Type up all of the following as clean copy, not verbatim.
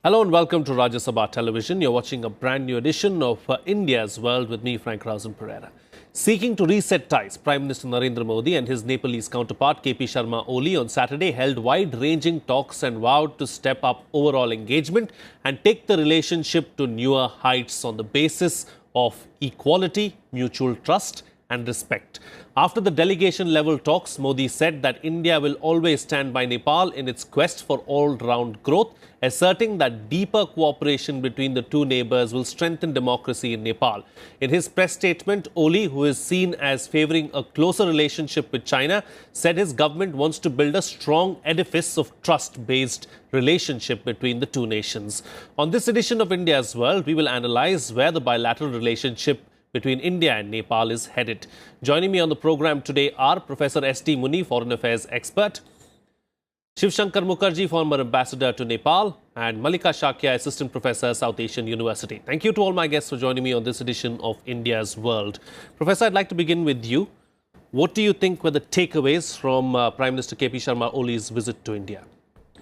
Hello and welcome to Rajya Sabha Television. You're watching a brand new edition of India's World with me, Frank Rausen Pereira. Seeking to reset ties, Prime Minister Narendra Modi and his Nepalese counterpart KP Sharma Oli on Saturday held wide-ranging talks and vowed to step up overall engagement and take the relationship to newer heights on the basis of equality, mutual trust and respect. After the delegation-level talks, Modi said that India will always stand by Nepal in its quest for all-round growth, asserting that deeper cooperation between the two neighbours will strengthen democracy in Nepal. In his press statement, Oli, who is seen as favouring a closer relationship with China, said his government wants to build a strong edifice of trust-based relationship between the two nations. On this edition of India's World, we will analyse where the bilateral relationship between India and Nepal is headed. Joining me on the program today are Professor S.T. Muni, Foreign Affairs expert, Shiv Shankar Mukherjee, former ambassador to Nepal, and Malika Shakya, Assistant Professor, South Asian University. Thank you to all my guests for joining me on this edition of India's World. Professor, I'd like to begin with you. What do you think were the takeaways from Prime Minister KP Sharma Oli's visit to India?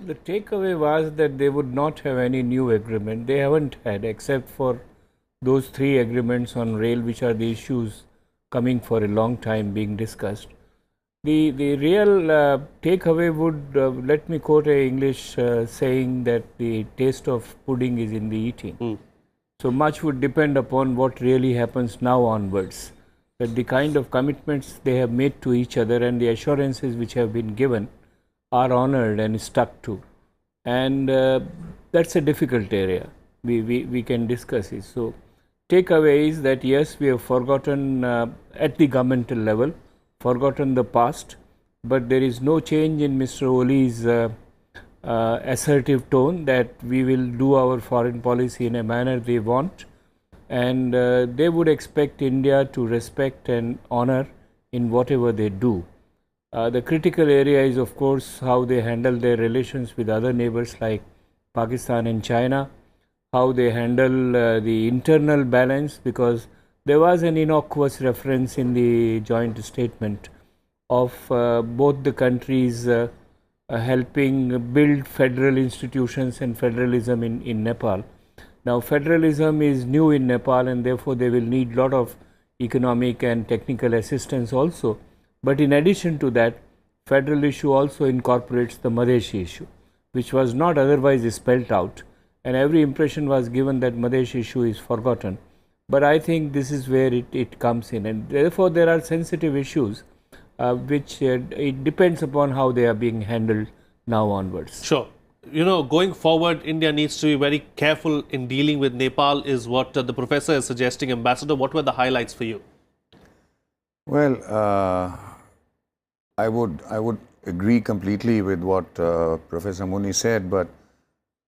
The takeaway was that they would not have any new agreement. They haven't had, except for those three agreements on rail, which are the issues coming for a long time being discussed. The real takeaway would, let me quote a English saying that the taste of pudding is in the eating. So much would depend upon what really happens now onwards. That the kind of commitments they have made to each other and the assurances which have been given are honored and stuck to. And that's a difficult area. We can discuss it. So takeaway is that yes, we have forgotten at the governmental level, forgotten the past, but there is no change in Mr. Oli's assertive tone that we will do our foreign policy in a manner they want, and they would expect India to respect and honor in whatever they do. The critical area is, of course, how they handle their relations with other neighbors like Pakistan and China, how they handle the internal balance, because there was an innocuous reference in the joint statement of both the countries helping build federal institutions and federalism in Nepal. Now, federalism is new in Nepal and therefore they will need a lot of economic and technical assistance also. But in addition to that, federal issue also incorporates the Madeshi issue, which was not otherwise spelled out. And every impression was given that Madesh issue is forgotten. But I think this is where it comes in. And therefore, there are sensitive issues which it depends upon how they are being handled now onwards. Sure. You know, going forward, India needs to be very careful in dealing with Nepal is what the professor is suggesting. Ambassador, what were the highlights for you? Well, I would agree completely with what Professor Muni said, but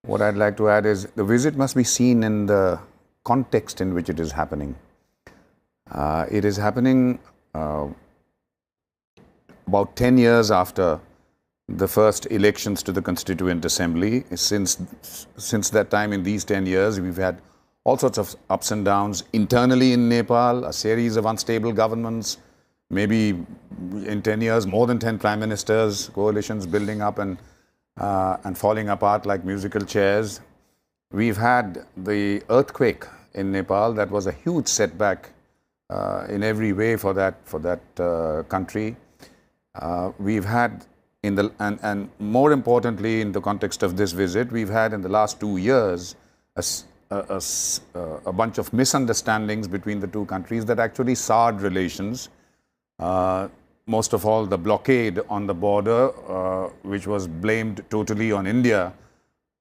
what I'd like to add is the visit must be seen in the context in which it is happening. It is happening about 10 years after the first elections to the Constituent Assembly. Since that time, in these 10 years, we've had all sorts of ups and downs internally in Nepal, a series of unstable governments, maybe in 10 years, more than 10 prime ministers, coalitions building up and falling apart like musical chairs. We've had the earthquake in Nepal that was a huge setback in every way for that country. We've had and more importantly, in the context of this visit, we've had in the last 2 years a bunch of misunderstandings between the two countries that actually soured relations. Most of all, the blockade on the border, which was blamed totally on India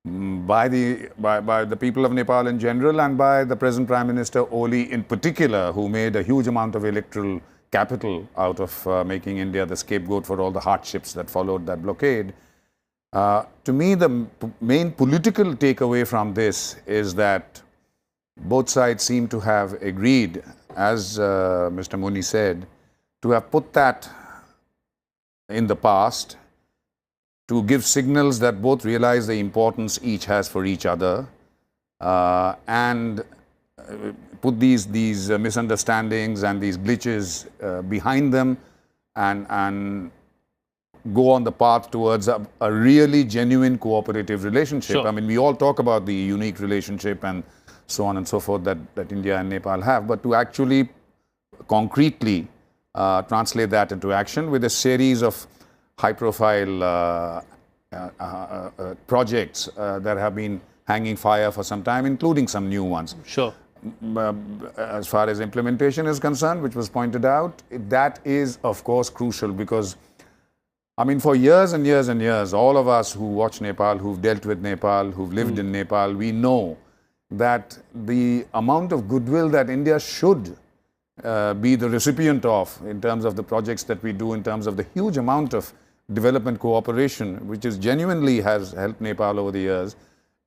by the people of Nepal in general and by the present Prime Minister Oli in particular, who made a huge amount of electoral capital out of making India the scapegoat for all the hardships that followed that blockade. To me, the main political takeaway from this is that both sides seem to have agreed, as Mr. Muni said, to have put that in the past, to give signals that both realize the importance each has for each other, and put these misunderstandings and these glitches behind them, and go on the path towards a really genuine cooperative relationship. Sure. I mean, we all talk about the unique relationship and so on and so forth that India and Nepal have, but to actually concretely translate that into action with a series of high-profile projects that have been hanging fire for some time, including some new ones. Sure. As far as implementation is concerned, which was pointed out, that is, of course, crucial because, I mean, for years and years and years, all of us who watch Nepal, who've dealt with Nepal, who've lived in Nepal, we know that the amount of goodwill that India should be the recipient of in terms of the projects that we do, in terms of the huge amount of development cooperation, which is genuinely has helped Nepal over the years,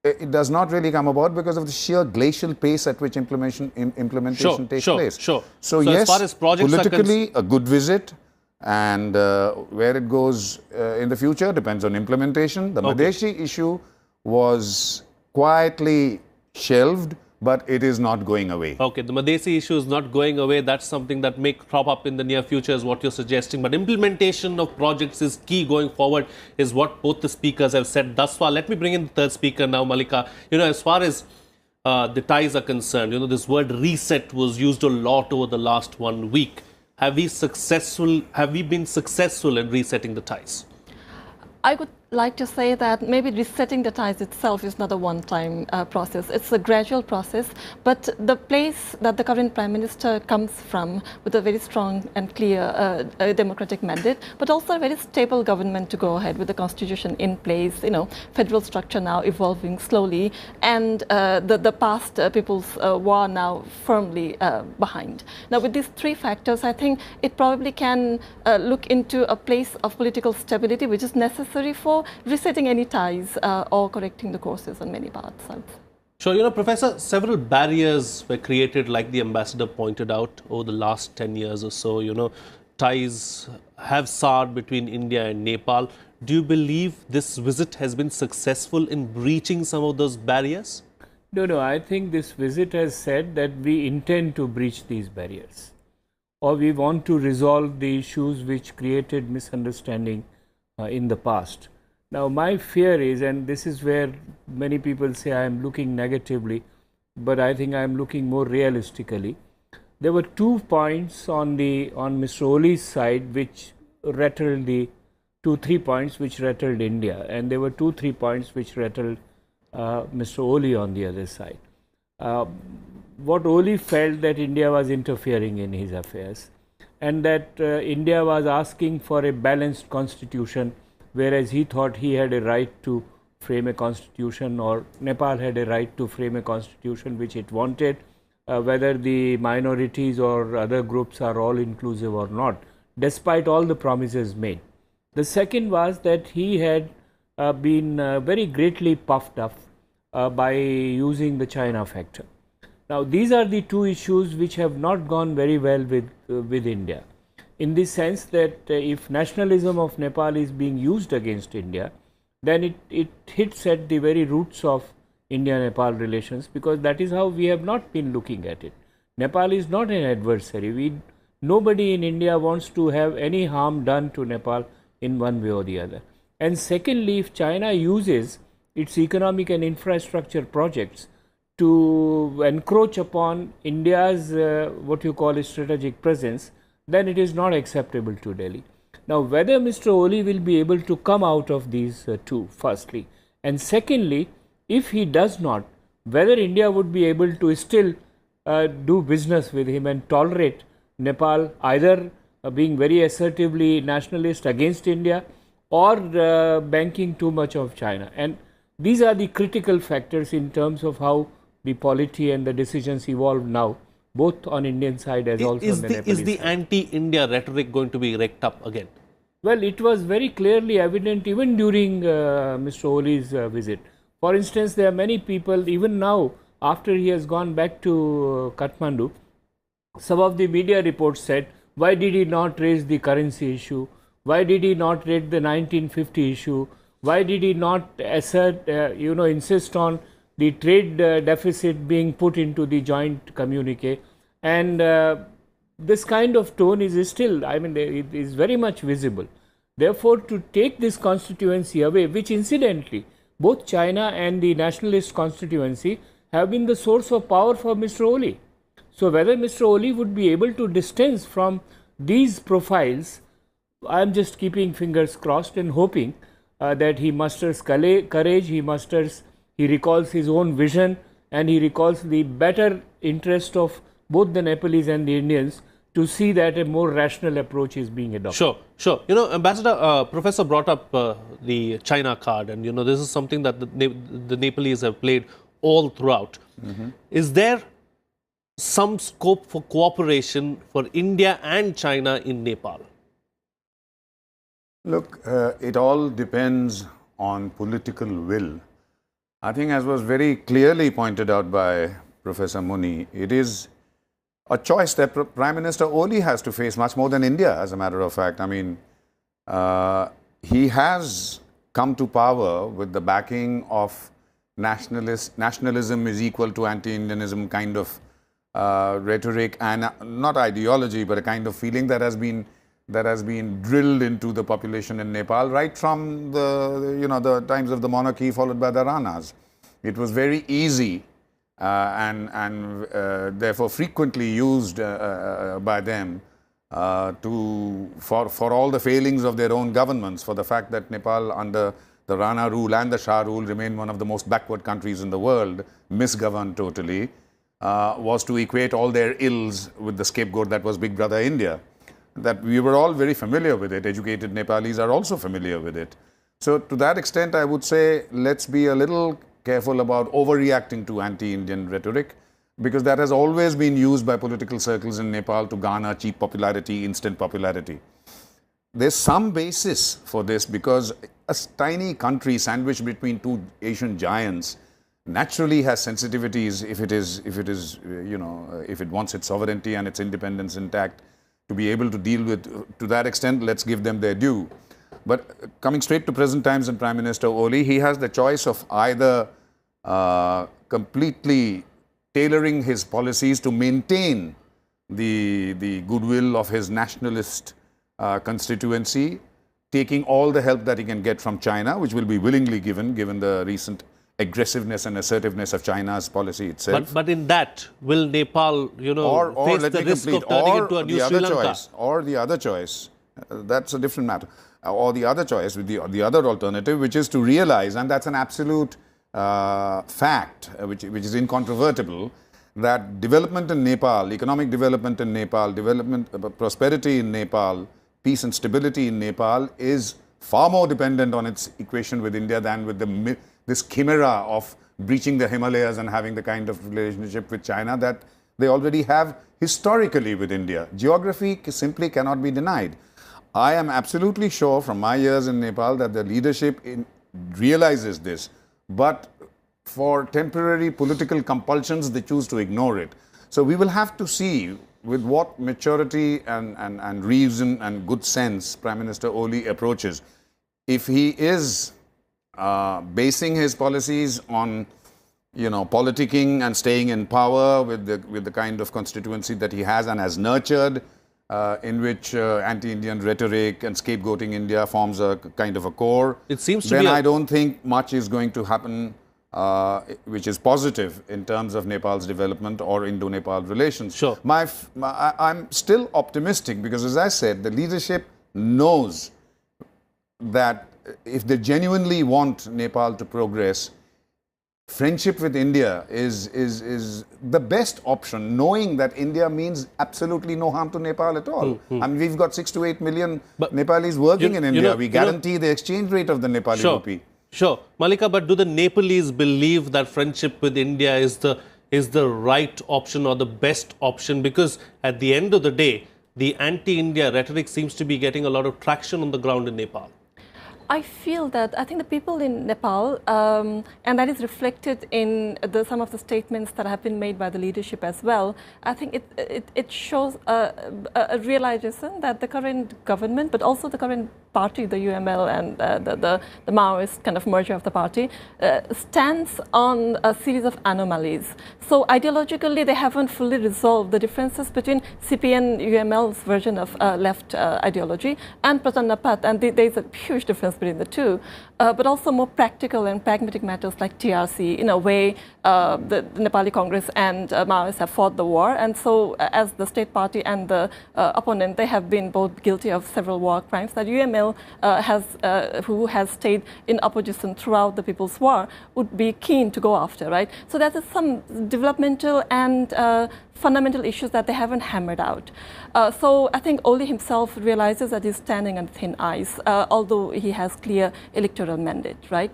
it does not really come about because of the sheer glacial pace at which implementation takes place. Sure. So as yes, far as projects politically a good visit, and where it goes in the future depends on implementation. The Madheshi issue was quietly shelved, but it is not going away. Okay, the Madhesi issue is not going away. That's something that may crop up in the near future is what you're suggesting. But implementation of projects is key going forward is what both the speakers have said thus far. Let me bring in the third speaker now, Malika. You know, as far as the ties are concerned, you know, this word reset was used a lot over the last 1 week. Have we been successful in resetting the ties? I would like to say that maybe resetting the ties itself is not a one-time process. It's a gradual process, but the place that the current Prime Minister comes from with a very strong and clear democratic mandate, but also a very stable government to go ahead with the constitution in place, you know, federal structure now evolving slowly, and the past People's War now firmly behind. Now with these three factors, I think it probably can look into a place of political stability which is necessary for resetting any ties or correcting the courses on many parts. Sure, you know, Professor, several barriers were created, like the ambassador pointed out, over the last 10 years or so. You know, ties have soured between India and Nepal. Do you believe this visit has been successful in breaching some of those barriers? No, I think this visit has said that we intend to breach these barriers, or we want to resolve the issues which created misunderstanding in the past. Now, my fear is, and this is where many people say I am looking negatively, but I think I am looking more realistically. There were 2 points on Mr. Oli's side which rattled 3 points which rattled India, and there were 3 points which rattled Mr. Oli on the other side. What Oli felt that India was interfering in his affairs, and that India was asking for a balanced constitution, whereas he thought he had a right to frame a constitution, or Nepal had a right to frame a constitution which it wanted, whether the minorities or other groups are all inclusive or not, despite all the promises made. The second was that he had been very greatly puffed up by using the China factor. Now, these are the 2 issues which have not gone very well with India, in the sense that if nationalism of Nepal is being used against India, then it hits at the very roots of India-Nepal relations, because that is how we have not been looking at it. Nepal is not an adversary. Nobody in India wants to have any harm done to Nepal in one way or the other. And secondly, if China uses its economic and infrastructure projects to encroach upon India's what you call a strategic presence, then it is not acceptable to Delhi. Now, whether Mr. Oli will be able to come out of these 2, firstly, and secondly, if he does not, whether India would be able to still do business with him and tolerate Nepal either being very assertively nationalist against India or banking too much of China. And these are the critical factors in terms of how the polity and the decisions evolve now, both on Indian side as also on the Nepalese side. Is the anti-India rhetoric going to be raked up again? Well, it was very clearly evident even during Mr. Oli's visit. For instance, there are many people, even now, after he has gone back to Kathmandu, some of the media reports said, why did he not raise the currency issue? Why did he not raise the 1950 issue? Why did he not assert, insist on the trade deficit being put into the joint communique? And this kind of tone is still, I mean, it is very much visible. Therefore, to take this constituency away, which incidentally, both China and the nationalist constituency have been the source of power for Mr. Oli. So, whether Mr. Oli would be able to distance from these profiles, I am just keeping fingers crossed and hoping that he musters courage, he recalls his own vision, and he recalls the better interest of both the Nepalese and the Indians to see that a more rational approach is being adopted. Sure, sure. You know, Ambassador, Professor brought up the China card, and you know, this is something that the Nepalese have played all throughout. Is there some scope for cooperation for India and China in Nepal? Look, it all depends on political will. I think, as was very clearly pointed out by Professor Muni, it is a choice that Prime Minister Oli has to face much more than India, as a matter of fact. I mean, he has come to power with the backing of nationalism is equal to anti-Indianism kind of rhetoric, and not ideology, but a kind of feeling that has been drilled into the population in Nepal right from the times of the monarchy, followed by the Ranas. It was very easy and therefore frequently used by them for all the failings of their own governments, for the fact that Nepal under the Rana rule and the Shah rule remained one of the most backward countries in the world, misgoverned totally, was to equate all their ills with the scapegoat that was Big Brother India. That we were all very familiar with it. Educated Nepalis are also familiar with it. So to that extent, I would say let's be a little careful about overreacting to anti-Indian rhetoric, because that has always been used by political circles in Nepal to garner cheap popularity, instant popularity. There's some basis for this, because a tiny country sandwiched between two Asian giants naturally has sensitivities if it wants its sovereignty and its independence intact. To be able to deal with, to that extent, let's give them their due. But coming straight to present times and Prime Minister Oli, he has the choice of either completely tailoring his policies to maintain the goodwill of his nationalist constituency, taking all the help that he can get from China, which will be willingly given the recent aggressiveness and assertiveness of China's policy itself. But in that, will Nepal, face the risk of turning into a new Sri Lanka? Or the other choice, that's a different matter. Or the other choice, with the other alternative, which is to realize, and that's an absolute fact, which is incontrovertible, that development in Nepal, economic development in Nepal, prosperity in Nepal, peace and stability in Nepal is far more dependent on its equation with India than with this chimera of breaching the Himalayas and having the kind of relationship with China that they already have historically with India. Geography simply cannot be denied. I am absolutely sure from my years in Nepal that the leadership realizes this, but for temporary political compulsions, they choose to ignore it. So we will have to see with what maturity and reason and good sense Prime Minister Oli approaches. If he is basing his policies on, politicking and staying in power with the kind of constituency that he has and has nurtured, in which anti-Indian rhetoric and scapegoating India forms a kind of a core, it seems to then be I don't think much is going to happen which is positive in terms of Nepal's development or Indo-Nepal relations. Sure. I'm still optimistic because, as I said, the leadership knows that if they genuinely want Nepal to progress, friendship with India is the best option, knowing that India means absolutely no harm to Nepal at all. I mean, we've got 6 to 8 million Nepalis working in India. We guarantee the exchange rate of the Nepali rupee. Sure. Malika, but do the Nepalese believe that friendship with India is the right option or the best option? Because at the end of the day, the anti-India rhetoric seems to be getting a lot of traction on the ground in Nepal. I feel that, I think the people in Nepal, and that is reflected in some of the statements that have been made by the leadership as well, I think it shows a realization that the current government, but also the current party, the UML and the Maoist kind of merger of the party, stands on a series of anomalies. So ideologically, they haven't fully resolved the differences between CPN UML's version of left ideology and Prajanna Path, and there's a huge difference between the two. But also more practical and pragmatic matters like TRC. In a way, the Nepali Congress and Maoists have fought the war, and so as the state party and the opponent, they have been both guilty of several war crimes that UML who has stayed in opposition throughout the People's War, would be keen to go after, right? So there is some developmental and fundamental issues that they haven't hammered out. So I think Oli himself realizes that he's standing on thin ice, although he has clear electoral mandate, right?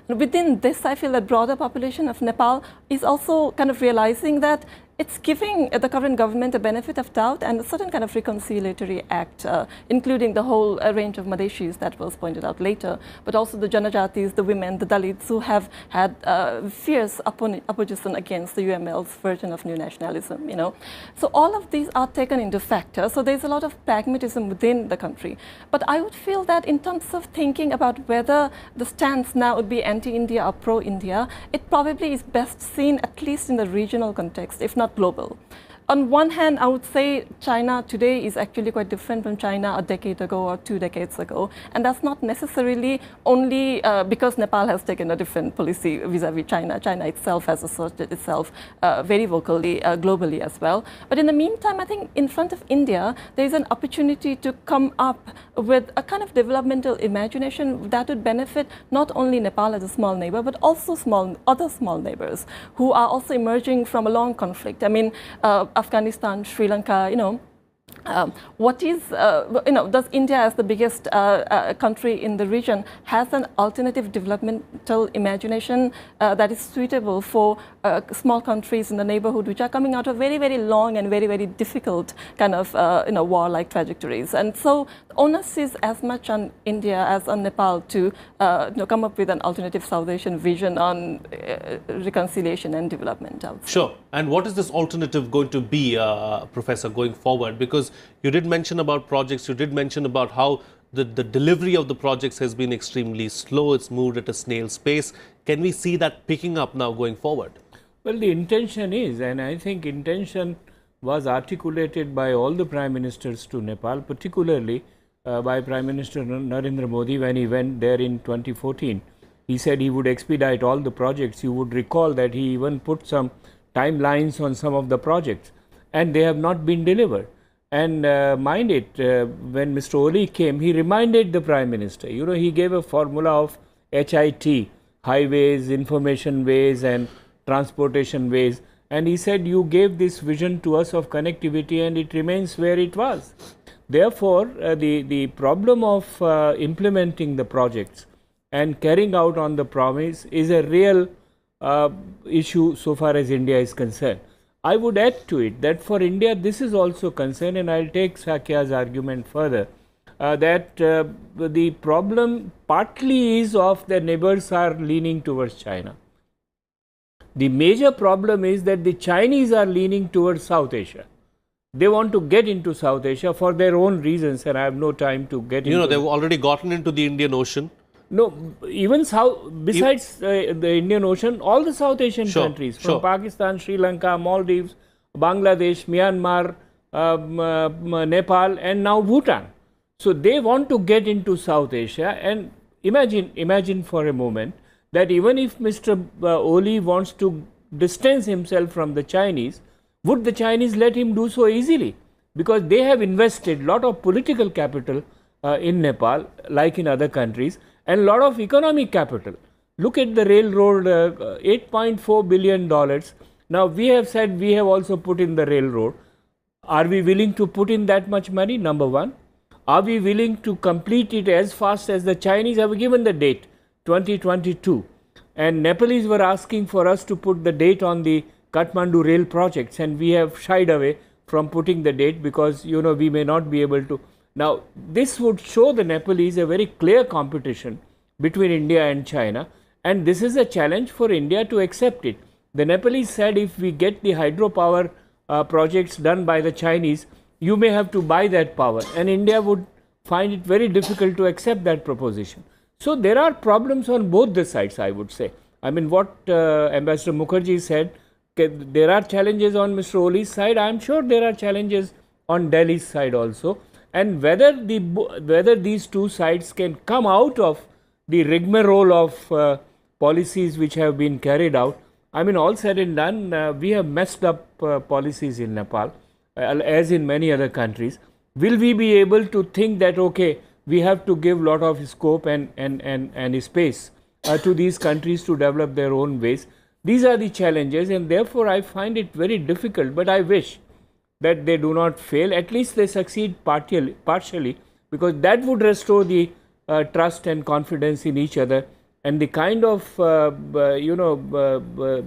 Within this, I feel the broader population of Nepal is also kind of realizing that it's giving the current government a benefit of doubt and a certain kind of reconciliatory act, including the whole range of Madeshis that was pointed out later, but also the Janajatis, the women, the Dalits, who have had fierce opposition against the UML's version of new nationalism, you know. So all of these are taken into factor. So there's a lot of pragmatism within the country. But I would feel that in terms of thinking about whether the stance now would be anti-India or pro-India, it probably is best seen at least in the regional context, if not global. On one hand, I would say China today is actually quite different from China a decade ago or 2 decades ago. And that's not necessarily only because Nepal has taken a different policy vis-a-vis China. China itself has asserted itself very vocally globally as well. But in the meantime, I think in front of India, there is an opportunity to come up with a kind of developmental imagination that would benefit not only Nepal as a small neighbor, but also other small neighbors who are also emerging from a long conflict. I mean, Afghanistan, Sri Lanka, you know, does India as the biggest country in the region has an alternative developmental imagination that is suitable for small countries in the neighborhood which are coming out of very, very long and very, very difficult kind of war-like trajectories. And so the onus is as much on India as on Nepal to come up with an alternative South Asian vision on reconciliation and development. Sure. And what is this alternative going to be, Professor, going forward? Because you did mention about projects, you did mention about how the delivery of the projects has been extremely slow, it's moved at a snail's pace. Can we see that picking up now going forward? Well, the intention is, and I think intention was articulated by all the Prime Ministers to Nepal, particularly by Prime Minister Narendra Modi when he went there in 2014. He said he would expedite all the projects. You would recall that he even put some timelines on some of the projects, and they have not been delivered. And mind it, when Mr. Oli came, he reminded the Prime Minister, you know, he gave a formula of HIT, highways, information ways and transportation ways. And he said, you gave this vision to us of connectivity and it remains where it was. Therefore, the problem of implementing the projects and carrying out on the promise is a real issue so far as India is concerned. I would add to it that for India this is also concerned, and I'll take Sakya's argument further, that the problem partly is of the neighbors are leaning towards China. The major problem is that the Chinese are leaning towards South Asia. They want to get into South Asia for their own reasons, and I have no time to get into. You know, they've already gotten into the Indian Ocean. No, even besides the Indian Ocean, all the South Asian countries, from Pakistan, Sri Lanka, Maldives, Bangladesh, Myanmar, Nepal, and now Bhutan. So they want to get into South Asia, and imagine for a moment that even if Mr. Oli wants to distance himself from the Chinese, would the Chinese let him do so easily? Because they have invested a lot of political capital in Nepal, like in other countries, and a lot of economic capital. Look at the railroad, $8.4 billion. Now we have said we have also put in the railroad. Are we willing to put in that much money? Number one. Are we willing to complete it as fast as the Chinese have given the date, 2022? And Nepalese were asking for us to put the date on the Kathmandu rail projects, and we have shied away from putting the date because, you know, we may not be able to. Now, this would show the Nepalese a very clear competition between India and China, and this is a challenge for India to accept it. The Nepalese said if we get the hydropower projects done by the Chinese, you may have to buy that power, and India would find it very difficult to accept that proposition. So there are problems on both the sides, I would say. I mean, what Ambassador Mukherjee said, there are challenges on Mr. Oli's side. I am sure there are challenges on Delhi's side also. And whether these two sides can come out of the rigmarole of policies which have been carried out. I mean, all said and done, we have messed up policies in Nepal, as in many other countries. Will we be able to think that, okay, we have to give lot of scope and space to these countries to develop their own ways? These are the challenges, and therefore I find it very difficult, but I wish that they do not fail. At least they succeed partially, because that would restore the trust and confidence in each other, and the kind of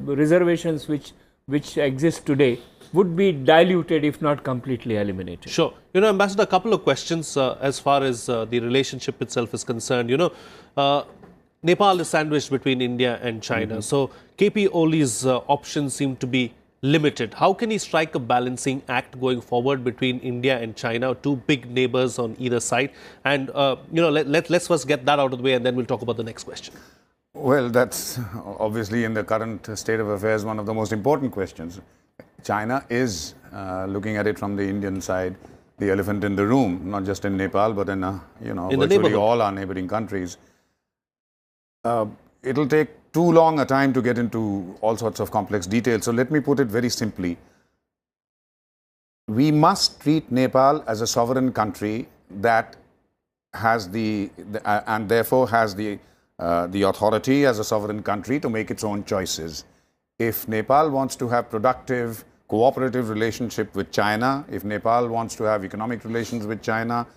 reservations which exist today would be diluted, if not completely eliminated. Sure. Ambassador, a couple of questions as far as the relationship itself is concerned. Nepal is sandwiched between India and China. So KP Oli's options seem to be limited. How can he strike a balancing act going forward between India and China, two big neighbors on either side? And, let's first get that out of the way, and then we'll talk about the next question. Well, that's obviously, in the current state of affairs, one of the most important questions. China is looking at it from the Indian side, the elephant in the room, not just in Nepal, but in virtually all our neighboring countries. It'll take too long a time to get into all sorts of complex details. So let me put it very simply. We must treat Nepal as a sovereign country that has and therefore has the authority as a sovereign country to make its own choices. If Nepal wants to have productive, cooperative relationship with China, if Nepal wants to have economic relations with China,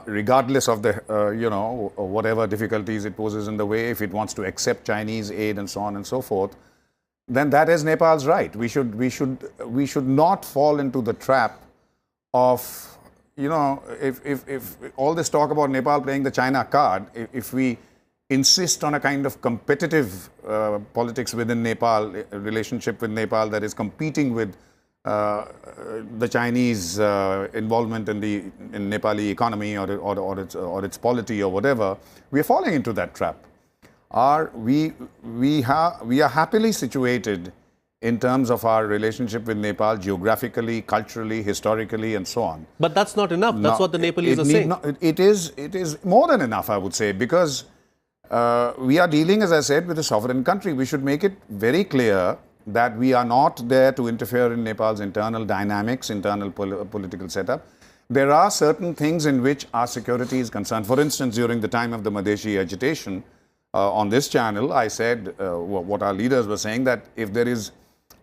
regardless of the, whatever difficulties it poses in the way, if it wants to accept Chinese aid and so on and so forth, then that is Nepal's right. We should not fall into the trap of, if all this talk about Nepal playing the China card, if we insist on a kind of competitive politics within Nepal, relationship with Nepal that is competing with the Chinese involvement in Nepali economy or its polity or whatever, we are falling into that trap. We are happily situated in terms of our relationship with Nepal geographically, culturally, historically, and so on. But that's not enough. That's what the Nepalese are saying. It is more than enough, I would say, because we are dealing, as I said, with a sovereign country. We should make it very clear that we are not there to interfere in Nepal's internal dynamics, internal political setup. There are certain things in which our security is concerned. For instance, during the time of the Madheshi agitation, on this channel, I said what our leaders were saying, that if there is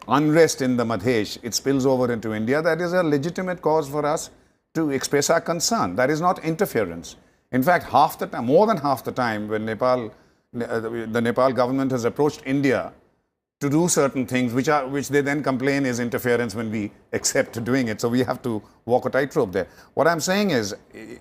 unrest in the Madhesh, it spills over into India. That is a legitimate cause for us to express our concern. That is not interference. In fact, half the time, more than half the time, when the Nepal government has approached India to do certain things, which they then complain is interference when we accept doing it. So we have to walk a tightrope there. What I'm saying is,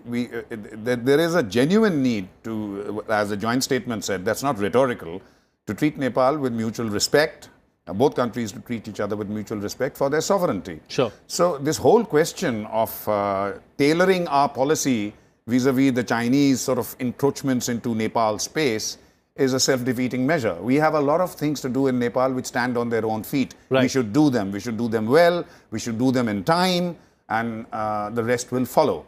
there is a genuine need to, as the joint statement said, that's not rhetorical, to treat Nepal with mutual respect, both countries to treat each other with mutual respect for their sovereignty. Sure. So this whole question of tailoring our policy vis-a-vis the Chinese sort of encroachments into Nepal space is a self-defeating measure. We have a lot of things to do in Nepal which stand on their own feet. Right. We should do them. We should do them well. We should do them in time, and the rest will follow.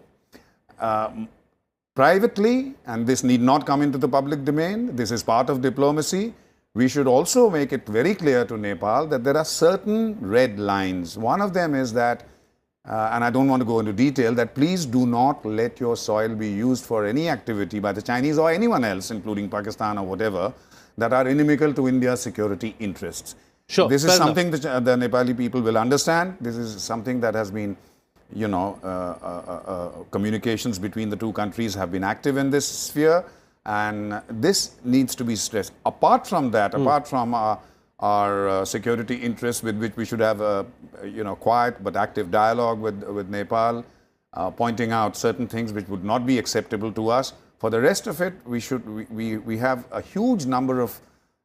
Privately, and this need not come into the public domain, this is part of diplomacy, we should also make it very clear to Nepal that there are certain red lines. One of them is that, and I don't want to go into detail, that please do not let your soil be used for any activity by the Chinese or anyone else, including Pakistan or whatever, that are inimical to India's security interests. Sure, this is something that the Nepali people will understand. This is something that has been, communications between the two countries have been active in this sphere, and this needs to be stressed. Apart from that, apart from our security interests, with which we should have a quiet but active dialogue with Nepal, pointing out certain things which would not be acceptable to us. For the rest of it, we have a huge number of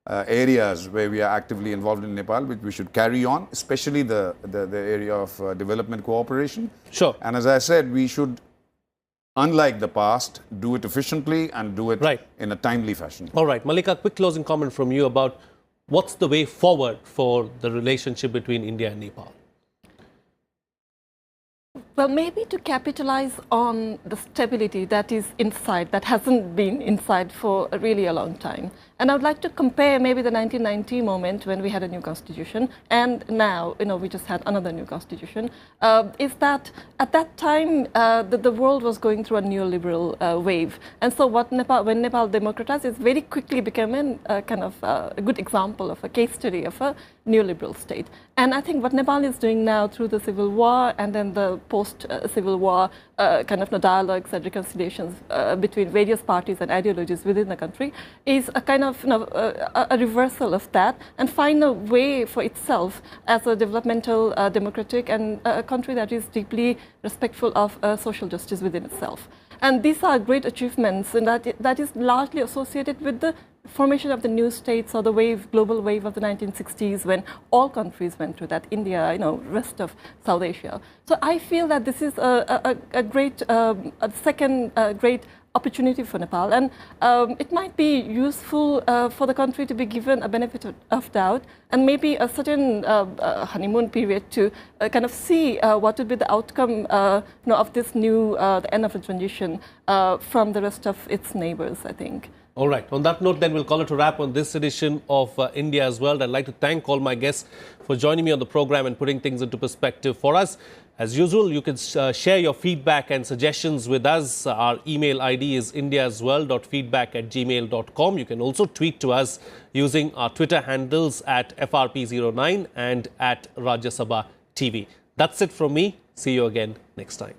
areas where we are actively involved in Nepal, which we should carry on, especially the area of development cooperation. Sure. And as I said, we should unlike the past, do it efficiently and do it in a timely fashion. All right, Malika, quick closing comment from you about what's the way forward for the relationship between India and Nepal? Well, maybe to capitalize on the stability that is inside, that hasn't been inside for really a long time. And I would like to compare maybe the 1990 moment when we had a new constitution and now, we just had another new constitution, is that at that time, the world was going through a neoliberal wave. And so when Nepal democratized, it very quickly became a kind of a good example of a case study of a neoliberal state. And I think what Nepal is doing now through the civil war and then the post-civil war kind of dialogues and reconciliations between various parties and ideologies within the country is a kind of a reversal of that and find a way for itself as a developmental, democratic and a country that is deeply respectful of social justice within itself. And these are great achievements, and that is largely associated with the formation of the new states or the global wave of the 1960s when all countries went through that, India, rest of South Asia. So I feel that this is a great, second great opportunity for Nepal, and it might be useful for the country to be given a benefit of doubt and maybe a certain honeymoon period to kind of see what would be the outcome of this new, the end of the transition from the rest of its neighbors, I think. All right. On that note, then, we'll call it a wrap on this edition of India's World. I'd like to thank all my guests for joining me on the program and putting things into perspective for us. As usual, you can share your feedback and suggestions with us. Our email ID is indiasworld.feedback@gmail.com. You can also tweet to us using our Twitter handles at FRP09 and at Rajya Sabha TV. That's it from me. See you again next time.